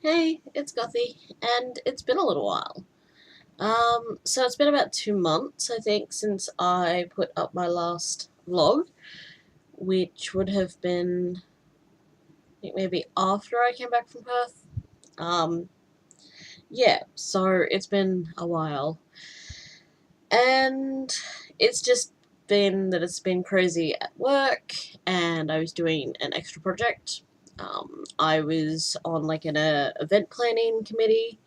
Hey, it's Gothy, and it's been a little while. So it's been about 2 months, I think, since I put up my last vlog, which would have been, I think, maybe after I came back from Perth. Um, yeah, so it's been a while, and it's just been that it's been crazy at work, and I was doing an extra project. I was on like an event planning committee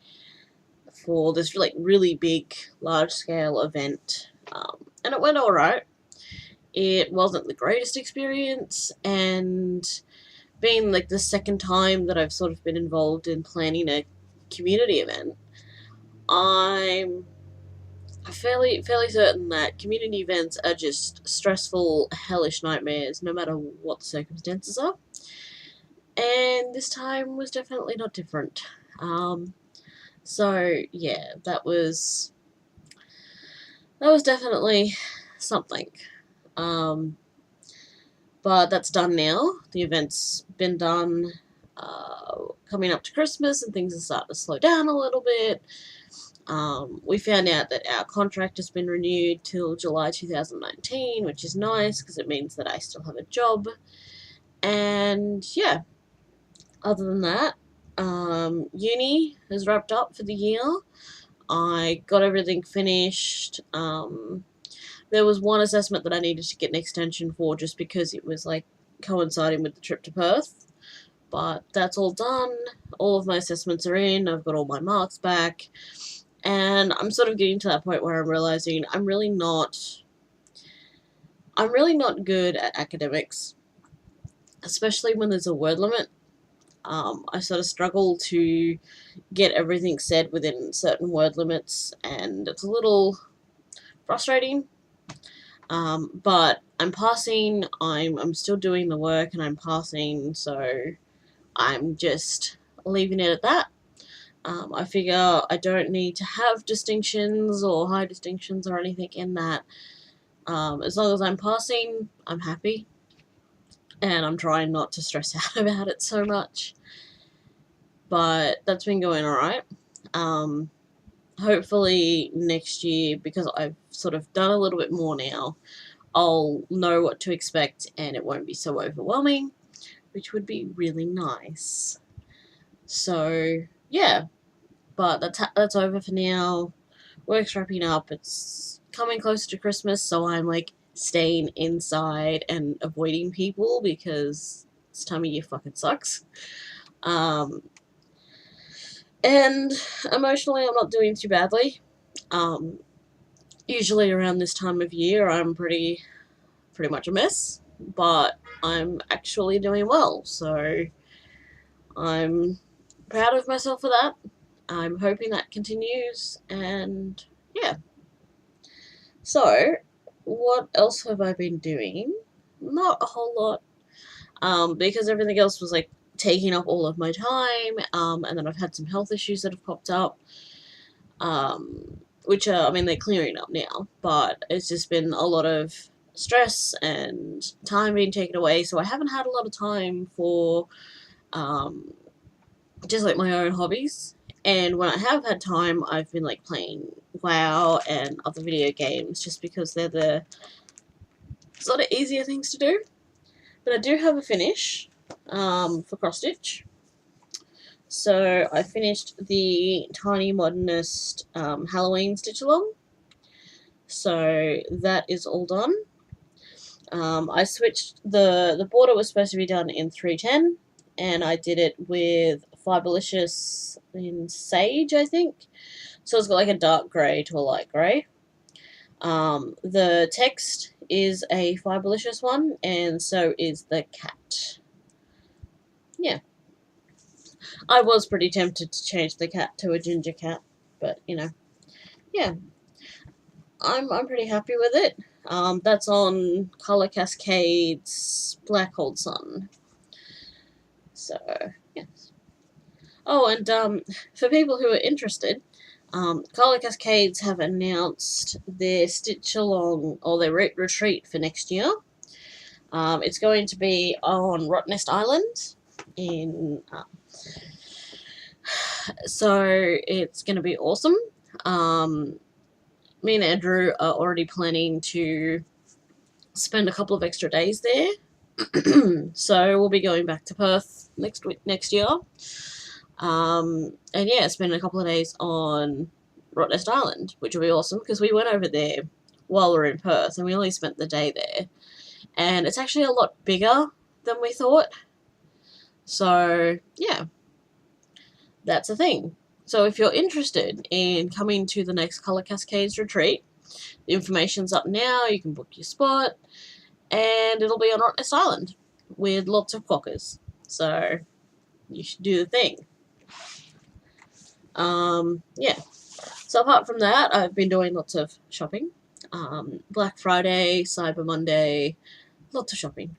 for this like really big, large scale event, and it went all right. It wasn't the greatest experience, and being like the second time that I've sort of been involved in planning a community event, I'm fairly certain that community events are just stressful, hellish nightmares, no matter what the circumstances are. And this time was definitely not different. So yeah, that was definitely something. Um, but that's done now. The event's been done. Coming up to Christmas and things are starting to slow down a little bit. We found out that our contract has been renewed till July 2019, which is nice because it means that I still have a job. And yeah, other than that, uni has wrapped up for the year. I got everything finished. There was one assessment that I needed to get an extension for just because it was like coinciding with the trip to Perth. But that's all done. All of my assessments are in. I've got all my marks back. And I'm sort of getting to that point where I'm realizing I'm really not good at academics, especially when there's a word limit. I sort of struggle to get everything said within certain word limits, and it's a little frustrating. But I'm passing. I'm still doing the work, and I'm passing. So I'm just leaving it at that. I figure I don't need to have distinctions or high distinctions or anything in that. As long as I'm passing, I'm happy, and I'm trying not to stress out about it so much. But that's been going alright. Um, Hopefully next year, because I've sort of done a little bit more now, I'll know what to expect and it won't be so overwhelming, which would be really nice. So yeah, but that's over for now. Work's wrapping up. It's coming closer to Christmas, so I'm like staying inside and avoiding people because this time of year fucking sucks. Um, and emotionally, I'm not doing too badly. Um, Usually around this time of year, I'm pretty much a mess, but I'm actually doing well, so I'm proud of myself for that. I'm hoping that continues, and yeah. So, what else have I been doing? Not a whole lot, because everything else was like taking up all of my time, and then I've had some health issues that have popped up, which are, I mean, they're clearing up now, but it's just been a lot of stress and time being taken away, so I haven't had a lot of time for um, just like my own hobbies. And when I have had time, I've been like playing WoW and other video games just because they're the sort of easier things to do. But I do have a finish for cross stitch. So I finished the Tiny Modernist Halloween stitch along. So that is all done. I switched the border was supposed to be done in 310, and I did it with Fiberlicious in Sage, I think. So it's got like a dark grey to a light grey. The text is a Fiberlicious one, and so is the cat. Yeah, I was pretty tempted to change the cat to a ginger cat, but yeah, I'm pretty happy with it. That's on Color Cascades Black Hole Sun. So yes. Oh, and for people who are interested, Color Cascades have announced their Stitch Along or their retreat for next year. It's going to be on Rottnest Island in So it's going to be awesome. Me and Andrew are already planning to spend a couple of extra days there. So we'll be going back to Perth next year. And yeah, spend a couple of days on Rottnest Island, which will be awesome because we went over there while we were in Perth and we only spent the day there. And it's actually a lot bigger than we thought. So yeah, that's a thing. So if you're interested in coming to the next Colour Cascades retreat, the information's up now. You can book your spot, and it'll be on Rottnest Island with lots of quokkas. So you should do the thing. Yeah. So apart from that, I've been doing lots of shopping. Black Friday, Cyber Monday, lots of shopping.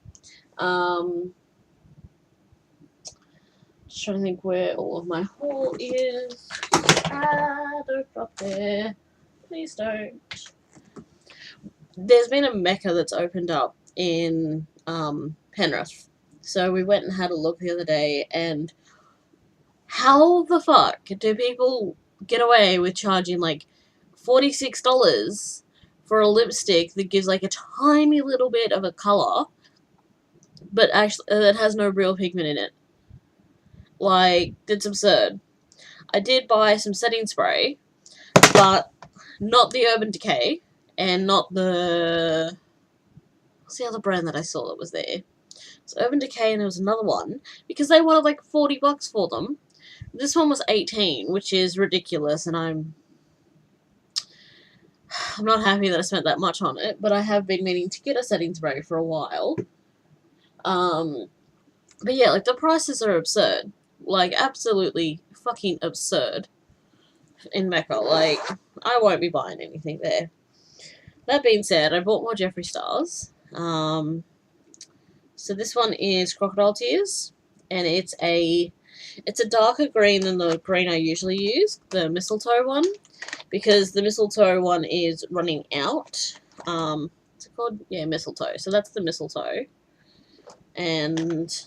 Just trying to think where all of my haul is. Don't drop there. Please don't. There's been a Mecca that's opened up in Penrith. So we went and had a look the other day, and how the fuck do people get away with charging like $46 for a lipstick that gives like a tiny little bit of a colour, but actually that has no real pigment in it? Like, it's absurd. I did buy some setting spray, but not the Urban Decay, and not the... What's the other brand that I saw that was there? It's Urban Decay, and there was another one, because they wanted like $40 for them. This one was 18, which is ridiculous, and I'm not happy that I spent that much on it, but I have been meaning to get a setting spray for a while. But yeah, like, the prices are absurd. Like, absolutely fucking absurd in Mecca. Like, I won't be buying anything there. That being said, I bought more Jeffree Stars. So this one is Crocodile Tears, and it's a darker green than the green I usually use, the mistletoe one, because the mistletoe one is running out. What's it called? Yeah, mistletoe. So that's the mistletoe. And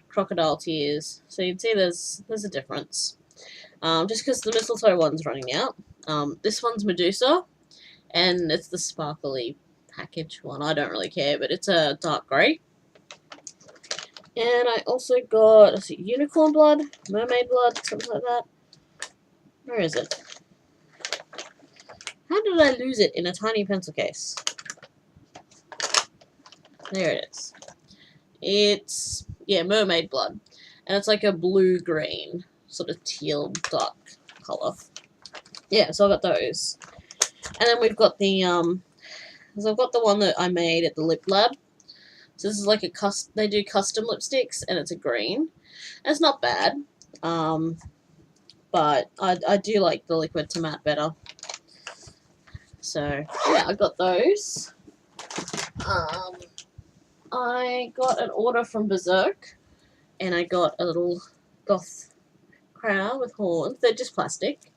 Crocodile Tears. So you can see there's a difference. Just because the mistletoe one's running out. This one's Medusa, and it's the sparkly package one. I don't really care, but it's a dark grey. And I also got, let's see, Unicorn Blood, Mermaid Blood, something like that. Where is it? How did I lose it in a tiny pencil case? There it is. It's, yeah, Mermaid Blood. And it's like a blue-green, sort of teal dark colour. Yeah, so I got those. And then we've got the, so I've got the one that I made at the Lip Lab. So this is like they do custom lipsticks, and it's a green. And it's not bad, but I do like the liquid to matte better. So yeah, I got those. I got an order from Berserk, and I got a little goth crow with horns. They're just plastic.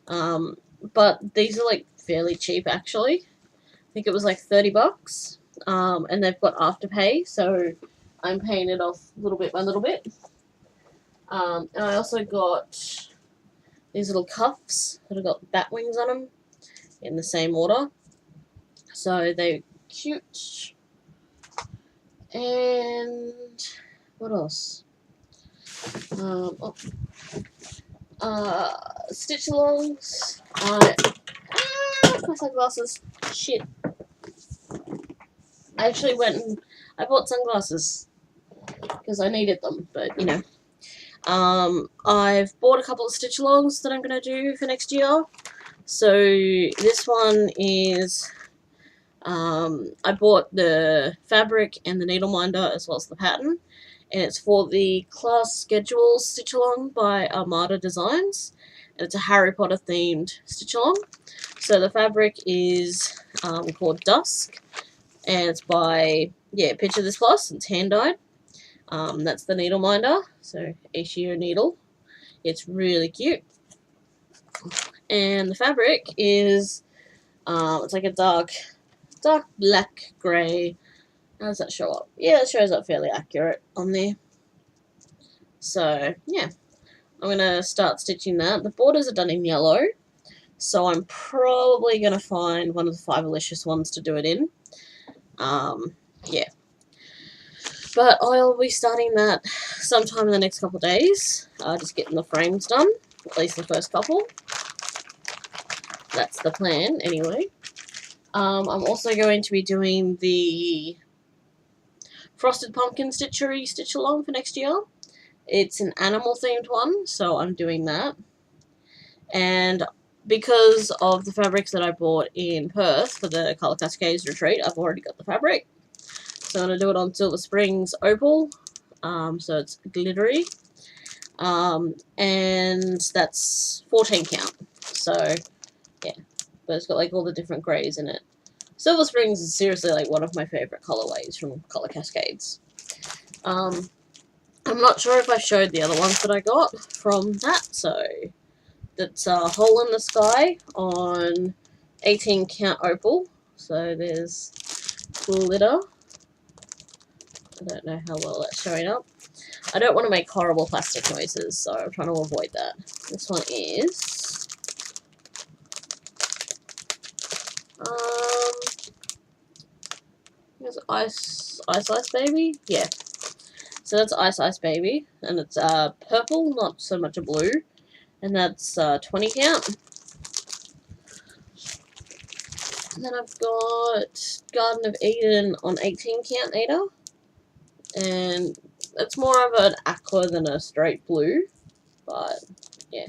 But these are like fairly cheap actually. I think it was like $30. And they've got Afterpay, so I'm paying it off little bit by little bit. And I also got these little cuffs that have got bat wings on them in the same order. So they're cute. And what else? Stitch alongs. My sunglasses. Shit. I actually went and I bought sunglasses because I needed them, but you know. I've bought a couple of stitch alongs that I'm going to do for next year. So this one is, I bought the fabric and the needle minder as well as the pattern, and it's for the class schedule stitch along by Armada Designs, and it's a Harry Potter themed stitch along. So the fabric is called Dusk, and it's by, yeah, Picture This Plus. It's hand dyed. That's the needle minder, so Ishio needle. It's really cute. And the fabric is, it's like a dark black grey. How does that show up? Yeah, it shows up fairly accurate on there. So, yeah. I'm going to start stitching that. The borders are done in yellow, so I'm probably going to find one of the Fiberlicious ones to do it in. Yeah. But I'll be starting that sometime in the next couple of days. Just getting the frames done, at least the first couple. That's the plan, anyway. I'm also going to be doing the Frosted Pumpkin Stitchery Stitch Along for next year. It's an animal themed one, so I'm doing that. And because of the fabrics that I bought in Perth for the Colour Cascades retreat, I've already got the fabric. So I'm going to do it on Silver Springs Opal, so it's glittery. And that's 14 count. So, yeah, but it's got like all the different greys in it. Silver Springs is seriously like one of my favourite colorways from Colour Cascades. I'm not sure if I showed the other ones that I got from that, so that's Hole in the Sky on 18 count opal. So there's glitter. I don't know how well that's showing up. I don't want to make horrible plastic noises, so I'm trying to avoid that. This one is here's Ice Baby. Yeah. So that's Ice Baby, and it's purple, not so much a blue, and that's 20 count. And then I've got Garden of Eden on 18 count Ada, and it's more of an aqua than a straight blue, but yeah.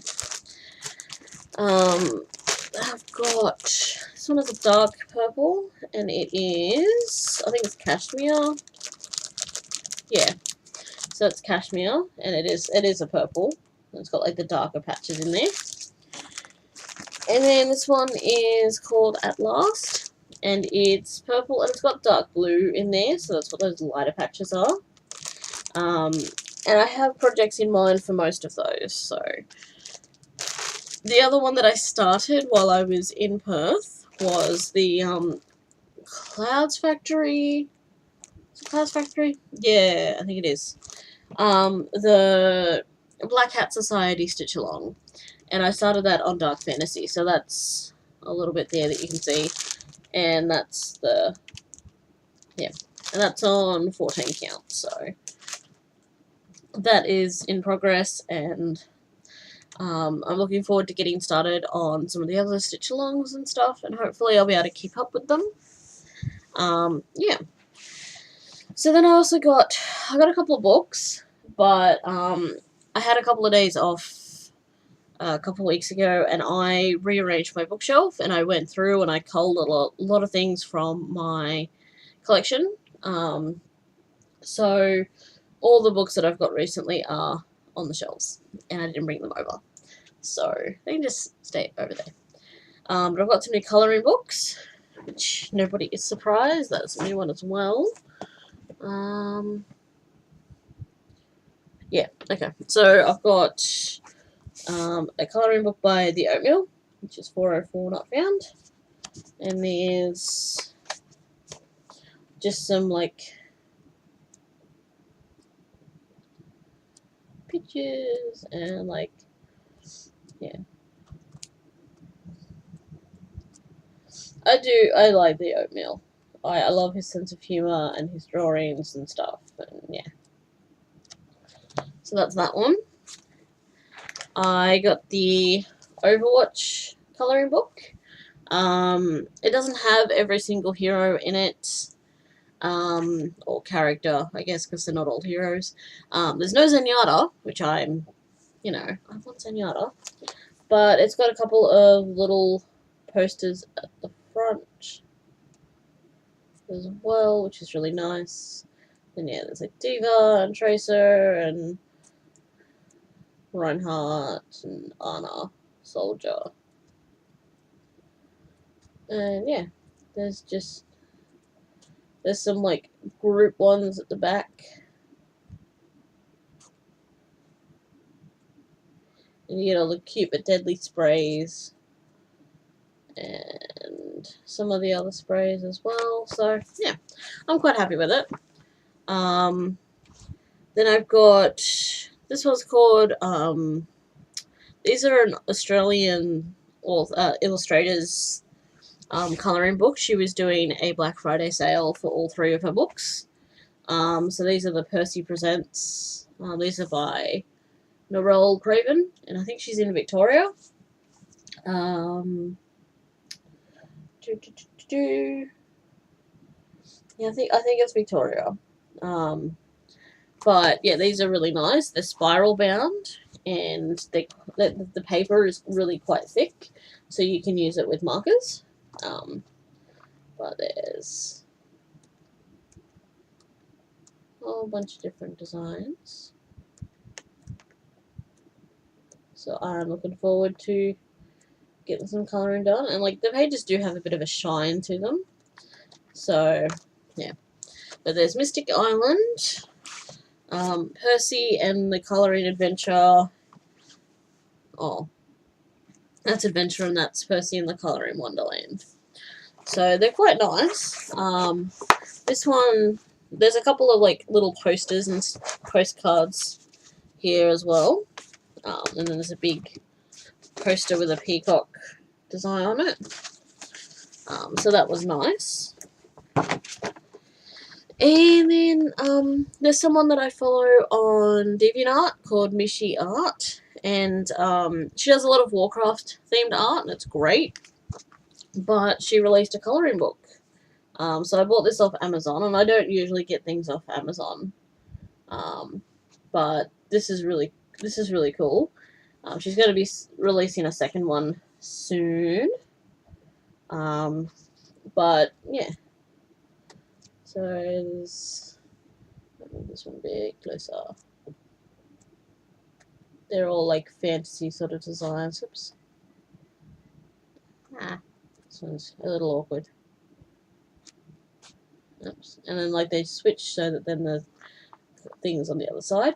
I've got this one is a dark purple, and it is, I think it's cashmere. Yeah. So it's cashmere, and it is a purple. It's got like the darker patches in there. And then this one is called At Last, and it's purple, and it's got dark blue in there, so that's what those lighter patches are. And I have projects in mind for most of those, so the other one that I started while I was in Perth was the Clouds Factory. Is it Clouds Factory? Yeah, I think it is. The Black Hat Society Stitch Along, and I started that on Dark Fantasy, so that's a little bit there that you can see, and that's the, yeah, and that's on 14 count, so that is in progress, and I'm looking forward to getting started on some of the other stitch alongs and stuff, and hopefully I'll be able to keep up with them. Yeah. So then I got a couple of books, but I had a couple of days off a couple of weeks ago, and I rearranged my bookshelf, and I went through and I culled a lot of things from my collection. So all the books that I've got recently are on the shelves, and I didn't bring them over, so they can just stay over there. But I've got some new colouring books, which nobody is surprised. That's a new one as well. Yeah, okay. So I've got a colouring book by The Oatmeal, which is 404 Not Found. And there's just some, like, pictures and, like, yeah. I like The Oatmeal. I love his sense of humour and his drawings and stuff, and yeah. So that's that one. I got the Overwatch colouring book. It doesn't have every single hero in it, or character, I guess, because they're not all heroes. There's no Zenyatta, which I'm, I want Zenyatta, but it's got a couple of little posters at the front as well, which is really nice. And yeah, there's like D.Va and Tracer and Reinhardt and Ana Soldier. And yeah, there's some like group ones at the back. And you get all the cute but deadly sprays. And some of the other sprays as well. So yeah, I'm quite happy with it. Then I've got, this one's called these are an Australian illustrator's colouring book. She was doing a Black Friday sale for all 3 of her books. So these are the Percy Presents. These are by Narelle Craven, and I think she's in Victoria. Yeah, I think it's Victoria. But yeah, these are really nice. They're spiral bound, and the paper is really quite thick, so you can use it with markers. But there's a whole bunch of different designs. So I'm looking forward to getting some colouring done. And like the pages do have a bit of a shine to them. So yeah. But there's Mystic Island, Percy and the Colouring Adventure. Oh, that's Adventure, and that's Percy and the Colouring Wonderland. So they're quite nice. This one, there's a couple of like little posters and postcards here as well. And then there's a big poster with a peacock design on it. So that was nice. And then there's someone that I follow on DeviantArt called Mishi Art, and she does a lot of Warcraft themed art, and it's great. But she released a colouring book, so I bought this off Amazon, and I don't usually get things off Amazon, but this is really cool. She's going to be releasing a second one soon, but yeah. So there's, let me move this one a bit closer. They're all like fantasy sort of designs. Oops. This one's a little awkward. Oops. And then like they switch so that then the thing's on the other side.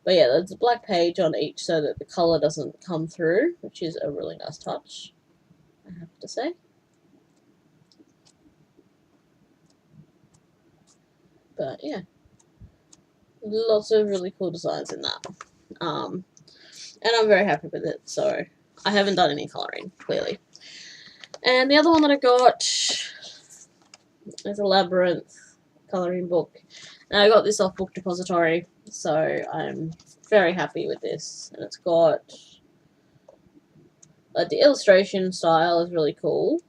But yeah, there's a black page on each so that the colour doesn't come through, which is a really nice touch, I have to say. But yeah, lots of really cool designs in that. And I'm very happy with it, so I haven't done any colouring, clearly. And the other one that I got is a Labyrinth colouring book. And I got this off Book Depository, so I'm very happy with this. And it's got, the illustration style is really cool.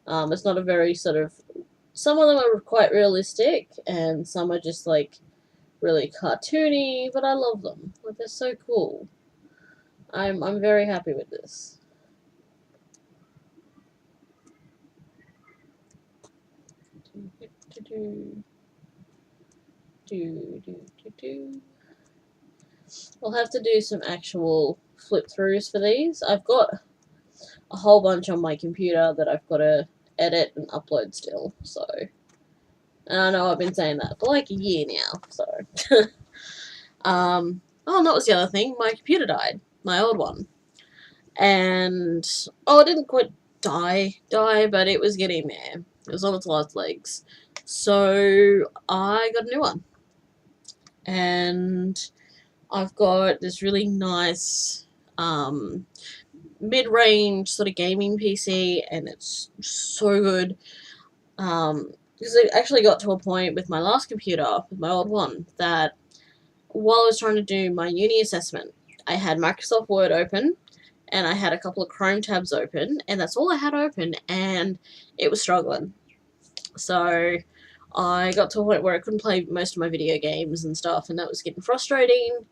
It's not a very sort of, some of them are quite realistic, and some are just like really cartoony, but I love them. Like, they're so cool. I'm very happy with this. I'll have to do some actual flip throughs for these. I've got a whole bunch on my computer that I've got to edit and upload still, so, and I know I've been saying that for like a year now, so. Oh, and that was the other thing, my computer died, my old one, and, oh, it didn't quite die, but it was getting there. It was on its last legs, so I got a new one, and I've got this really nice, mid-range sort of gaming PC, and it's so good, because it actually got to a point with my last computer, with my old one, that while I was trying to do my uni assessment, I had Microsoft Word open, and I had a couple of Chrome tabs open, and that's all I had open, and it was struggling. So I got to a point where I couldn't play most of my video games and stuff, and that was getting frustrating.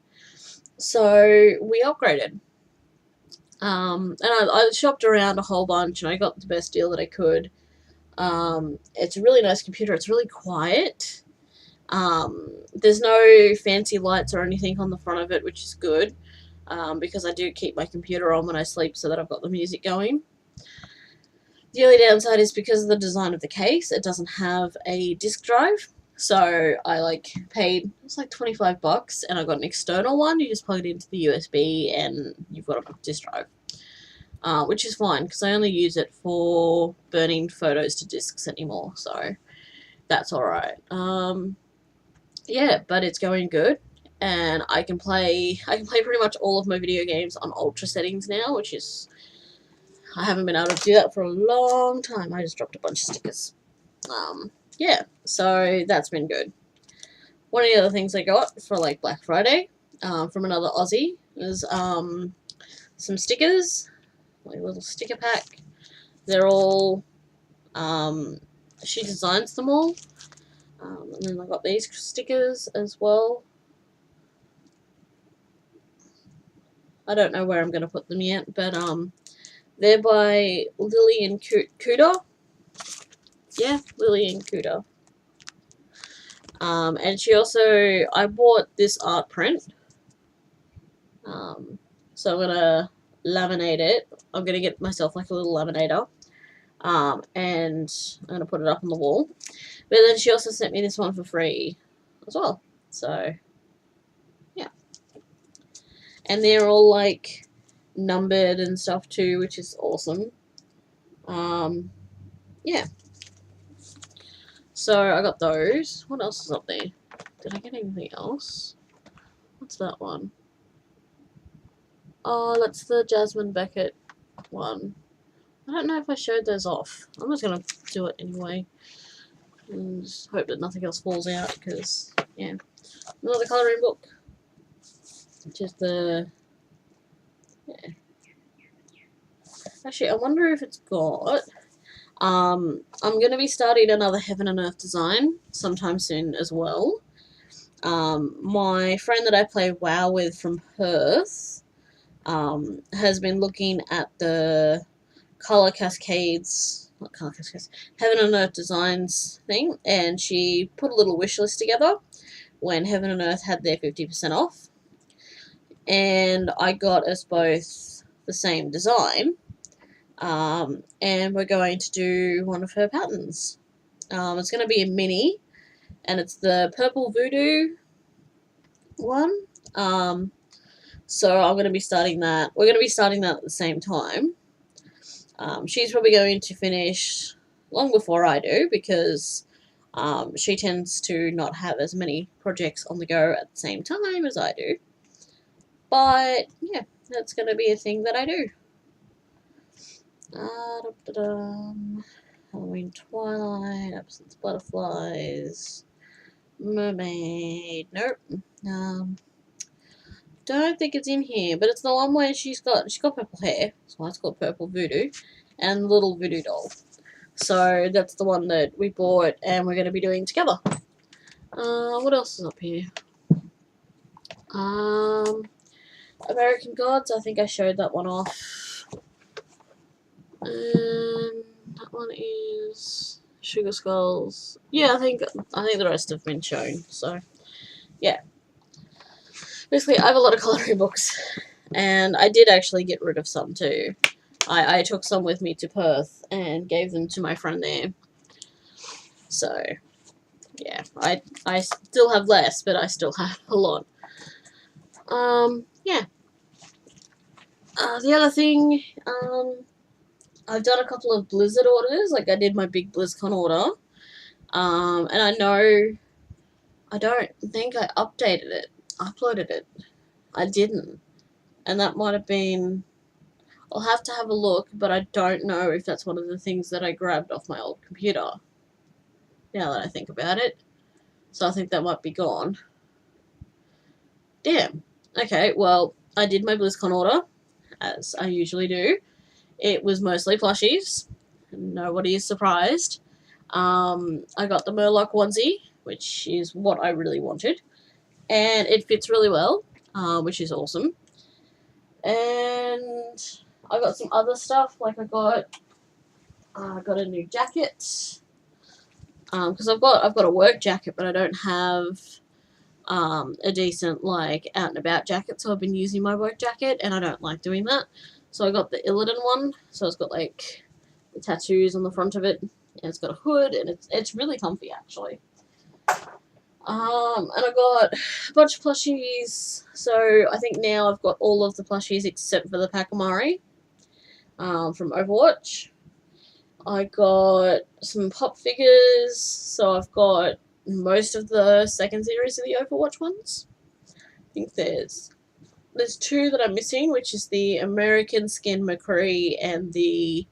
So we upgraded. And I shopped around a whole bunch, and I got the best deal that I could. It's a really nice computer. It's really quiet. There's no fancy lights or anything on the front of it, which is good, because I do keep my computer on when I sleep so that I've got the music going. The only downside is because of the design of the case, it doesn't have a disk drive. So I paid, it was like $25, and I got an external one. You just plug it into the USB and you've got a disk drive, which is fine because I only use it for burning photos to disks anymore. So that's all right. Yeah, but it's going good, and I can play pretty much all of my video games on ultra settings now, which is, I haven't been able to do that for a long time. I just dropped a bunch of stickers. Yeah, so that's been good. One of the other things I got for like Black Friday, from another Aussie, is some stickers, like a little sticker pack. They're all, she designs them all. And then I got these stickers as well. I don't know where I'm going to put them yet, but they're by Lillian Cooter. Yeah, Lillian Cooter. And she also, I bought this art print. So I'm going to laminate it. I'm going to get myself like a little laminator. And I'm going to put it up on the wall. But then she also sent me this one for free as well. So, yeah. And they're all like numbered and stuff too, which is awesome. Yeah. So I got those. What else is up there? Did I get anything else? What's that one? Oh, that's the Jasmine Beckett one. I don't know if I showed those off. I'm just gonna do it anyway. And just hope that nothing else falls out, because, yeah. Another colouring book. Which is the... yeah. Actually, I wonder if it's got... I'm going to be starting another Heaven and Earth design sometime soon as well. My friend that I play WoW with from Perth has been looking at the Colour Cascades, not Colour Cascades, Heaven and Earth designs thing, and she put a little wish list together when Heaven and Earth had their 50% off. And I got us both the same design. And we're going to do one of her patterns. It's going to be a mini, and it's the Purple Voodoo one. So I'm going to be starting that. We're going to be starting that at the same time. She's probably going to finish long before I do, because she tends to not have as many projects on the go at the same time as I do. But, yeah, that's going to be a thing that I do. Halloween Twilight, Absence Butterflies, Mermaid. Nope. Don't think it's in here, but it's the one where she's got purple hair, so it's called Purple Voodoo, and Little Voodoo Doll. So that's the one that we bought, and we're going to be doing together. What else is up here? American Gods. I think I showed that one off. That one is Sugar Skulls. Yeah, I think the rest have been shown. So, yeah. Basically, I have a lot of colouring books, and I did actually get rid of some too. I took some with me to Perth and gave them to my friend there. So, yeah, I still have less, but I still have a lot. Yeah. The other thing, I've done a couple of Blizzard orders. Like, I did my big BlizzCon order. And I don't think I uploaded it. I didn't. And that might have been, I'll have to have a look, but I don't know if that's one of the things that I grabbed off my old computer, now that I think about it. So I think that might be gone. Damn. Okay, well, I did my BlizzCon order, as I usually do. It was mostly plushies. Nobody is surprised. I got the Murloc onesie, which is what I really wanted. And it fits really well, which is awesome. And I got some other stuff, like I got a new jacket. Because I've got a work jacket, but I don't have a decent, like, out and about jacket, so I've been using my work jacket, and I don't like doing that. So I got the Illidan one, so it's got, like, the tattoos on the front of it, and it's got a hood, and it's really comfy, actually. And I got a bunch of plushies, so I think now I've got all of the plushies except for the Pachimari from Overwatch. I got some pop figures, so I've got most of the second series of the Overwatch ones. think there's two that I'm missing, which is the American Skin McCree and the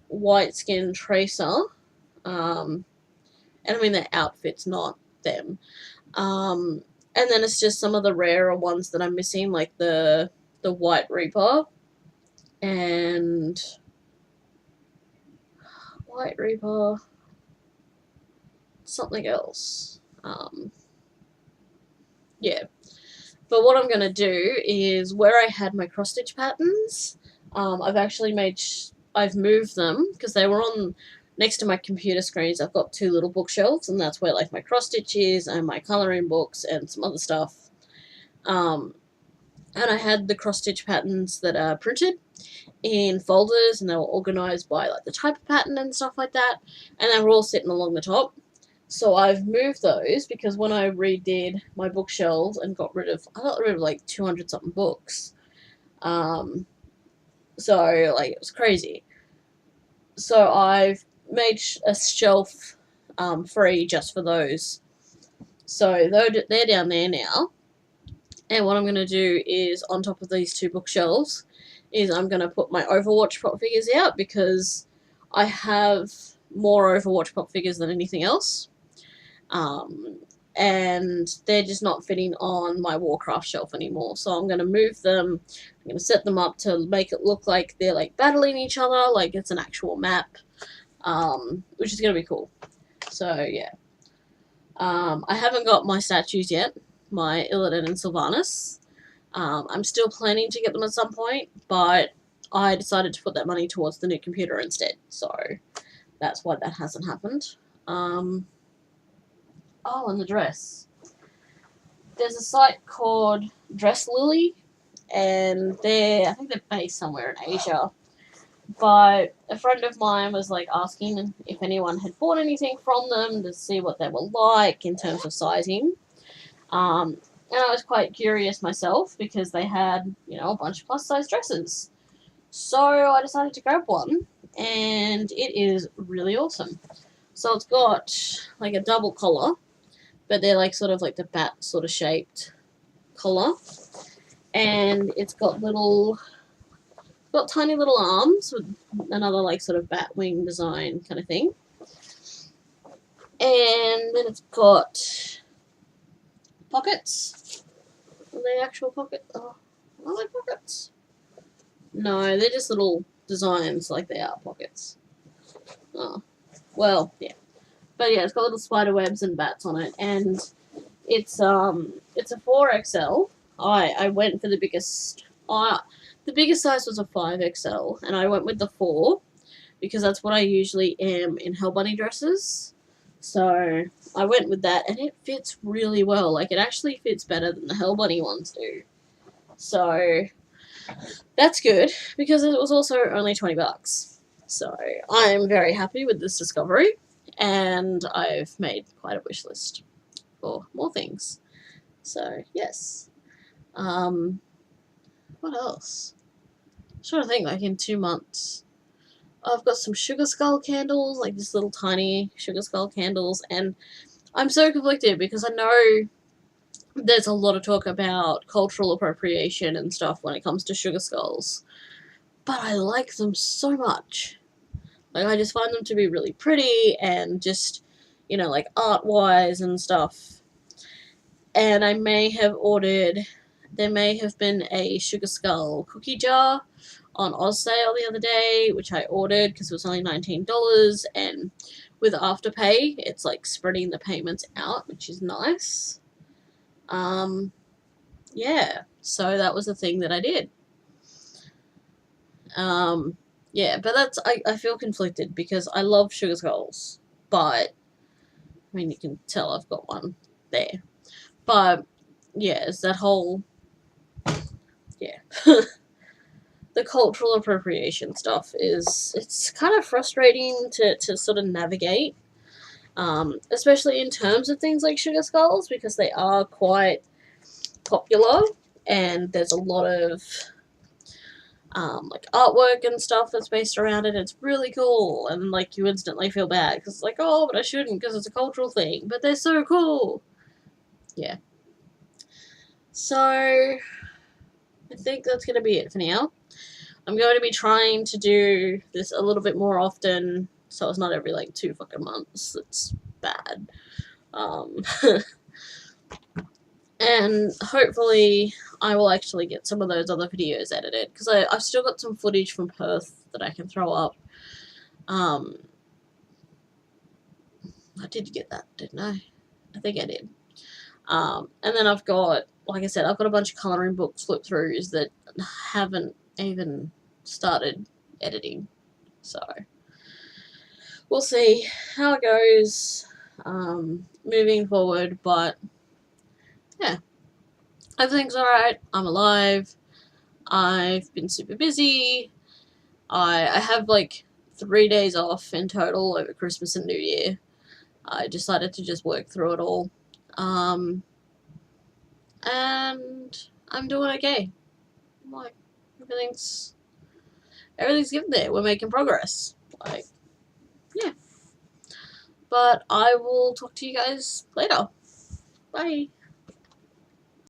White Skin Tracer. And I mean their outfit's not them. And then it's just some of the rarer ones that I'm missing, like the White Reaper and White Reaper, something else. Yeah. But what I'm going to do is where I had my cross stitch patterns, I've actually I've moved them because they were on next to my computer screens. I've got two little bookshelves, and that's where like my cross stitch is and my colouring books and some other stuff. And I had the cross stitch patterns that are printed in folders, and they were organised by like the type of pattern and stuff like that, and they were all sitting along the top. So I've moved those because when I redid my bookshelves and got rid of like 200 something books. So like it was crazy. So I've made a shelf free just for those. So they're down there now. And what I'm going to do is on top of these two bookshelves is I'm going to put my Overwatch pop figures out because I have more Overwatch pop figures than anything else. And they're just not fitting on my Warcraft shelf anymore. So I'm going to move them. I'm going to set them up to make it look like they're like battling each other, like it's an actual map, which is going to be cool. So yeah. I haven't got my statues yet, my Illidan and Sylvanas. I'm still planning to get them at some point, but I decided to put that money towards the new computer instead. So that's why that hasn't happened. Oh, and the dress. There's a site called Dress Lily, and I think they're based somewhere in Asia. But a friend of mine was like asking if anyone had bought anything from them to see what they were like in terms of sizing. And I was quite curious myself because they had, a bunch of plus size dresses. So I decided to grab one, and it is really awesome. So it's got like a double collar, but they're like sort of like the bat sort of shaped collar, and it's got tiny little arms with another like sort of bat wing design kind of thing, and then it's got pockets. Are they actual pockets? Oh, are they pockets? No, they're just little designs like they are pockets. Oh, well, yeah. But yeah, it's got little spider webs and bats on it, and it's a 4XL. I went for the biggest. The biggest size was a 5XL, and I went with the 4 because that's what I usually am in Hell Bunny dresses. So I went with that, and it fits really well. Like, it actually fits better than the Hell Bunny ones do. So that's good because it was also only $20. So I'm very happy with this discovery, and I've made quite a wish list for more things. So yes. What else? I'm trying to think, like in 2 months. I've got some Sugar Skull candles, like these little tiny Sugar Skull candles, and I'm so conflicted because I know there's a lot of talk about cultural appropriation and stuff when it comes to Sugar Skulls, but I like them so much. Like, I just find them to be really pretty and just, like art-wise and stuff. And I may have ordered, there may have been a Sugar Skull cookie jar on Oz sale the other day, which I ordered because it was only $19, and with Afterpay, it's like spreading the payments out, which is nice. Yeah, so that was the thing that I did. Yeah, but I feel conflicted because I love Sugar Skulls, but, I mean, you can tell I've got one there. But, yeah, it's that whole, yeah. The cultural appropriation stuff it's kind of frustrating to sort of navigate, especially in terms of things like Sugar Skulls, because they are quite popular, and there's a lot of like artwork and stuff that's based around it. It's really cool, and like you instantly feel bad because it's like, oh, but I shouldn't because it's a cultural thing, but they're so cool. Yeah. So, I think that's going to be it for now. I'm going to be trying to do this a little bit more often, so it's not every, like, 2 fucking months. It's bad. And hopefully I will actually get some of those other videos edited, because I've still got some footage from Perth that I can throw up. I did get that, didn't I? I think I did. And then I've got, like I said, I've got a bunch of colouring book flip-throughs that haven't even started editing. So, we'll see how it goes moving forward, but yeah, everything's alright. I'm alive. I've been super busy. I have like 3 days off in total over Christmas and New Year. I decided to just work through it all. And I'm doing okay. Like, everything's getting there. We're making progress. Like, yeah. But I will talk to you guys later. Bye.